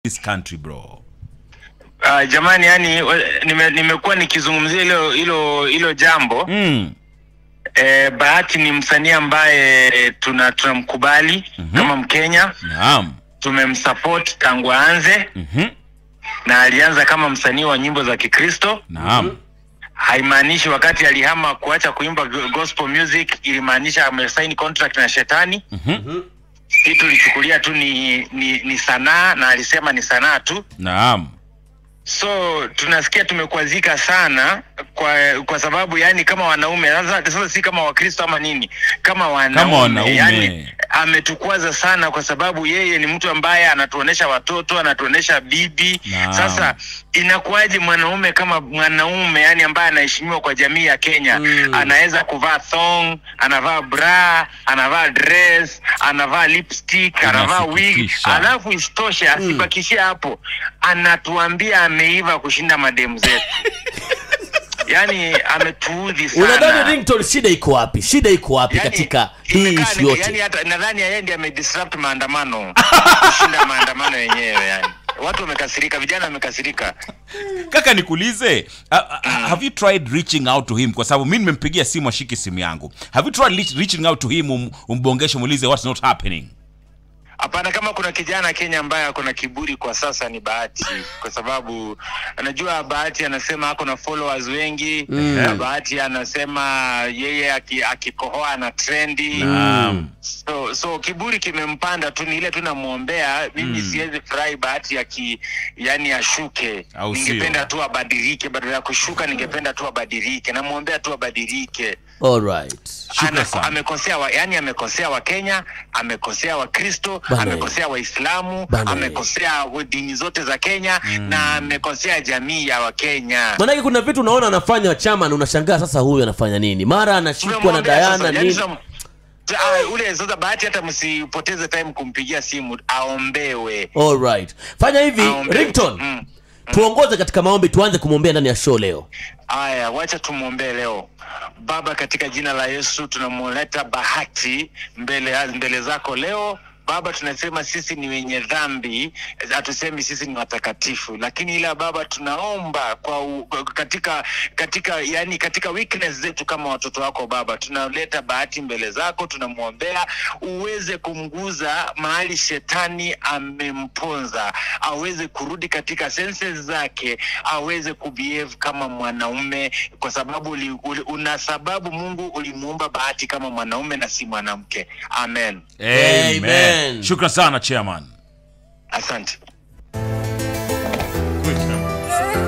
this country, bro? Jamani, yani nimekuwa nikizungumzia hilo jambo. Bahati ni msanii ambaye tunamkubali kama Mkenya. Naam. Tumemsupport tangu aanze. Na alianza kama msanii wa nyimbo za Kikristo. Naam. Haimaanishi wakati alihama kuacha kuimba gospel music ilimaanisha amesign contract na shetani. Kitu tulichukulia tu ni sanaa, na alisema ni sanaa tu. Naam. So tunasikia tumekwazika sana kwa sababu yani kama wanaume, sasa si kama Wakristo ama nini, kama wanaume. Yani ametukwaza sana kwa sababu yeye ni mtu ambaye anatuonesha watoto, anatuonesha bibi. Sasa inakuwaje mwanaume kama mwanaume yani ambaye anaheshimiwa kwa jamii ya Kenya anaweza kuvaa thong, anavaa bra, anavaa dress, anavaa lipstick, anavaa wig, alafu istoshe asibakishie hapo anatuambia ameiva kushinda mademu zetu. Yani ametuudhi sana. Unadhani Ringtone shida iko wapi? Shida iko wapi katika hii issue yote? Yani hata nadhani yeye ndiye amedisrupt maandamano kushinda maandamano yenyewe yani. Watu wamekasirika, vijana wamekasirika. Kaka nikuulize, have you tried reaching out to him? Kwa sababu mimi nimempigia simu ashiki simu yangu. Have you tried reaching out to him umbongeshe muulize what's not happening? Hapana, kama kuna kijana Kenya ambaye akona kiburi kwa sasa ni Bahati, kwa sababu anajua Bahati anasema ako na followers wengi. Bahati anasema yeye akikohoa na trendy. So kiburi kimempanda tu, ni ile tunamuombea. Mimi siwezi furahi Bahati yani ashuke. Ningependa tu abadilike, badala ya kushuka ningependa tu abadilike. Namuombea tu abadilike. All right. Amekosea amekosea wa Kenya, amekosea wa Kristo, amekosea Waislamu, amekosea dini zote za Kenya, na amekosea jamii ya Wakenya. Maana kuna vitu unaona anafanya chama na unashangaa sasa huyu anafanya nini? Mara anashikwa na Diana nini? Ule sasa Bahati hata msipoteze time kumpigia simu, aombewe. All right. Fanya hivi Ringtone. Tuongoze katika maombi, tuanze kumwombea ndani ya show leo. Aya, wacha tumuombee leo. Baba, katika jina la Yesu tunamuleta Bahati mbele zako leo. Baba, tunasema sisi ni wenye dhambi, hatusemi sisi ni watakatifu, lakini ila Baba tunaomba katika weakness zetu kama watoto wako Baba, tunaleta Bahati mbele zako, tunamuombea uweze kumguza mahali shetani amemponza, aweze kurudi katika senses zake, aweze kubehave kama mwanaume, kwa sababu una sababu Mungu ulimuumba Bahati kama mwanaume na si mwanamke. Amen. Amen. Shukran sana chairman. Asante.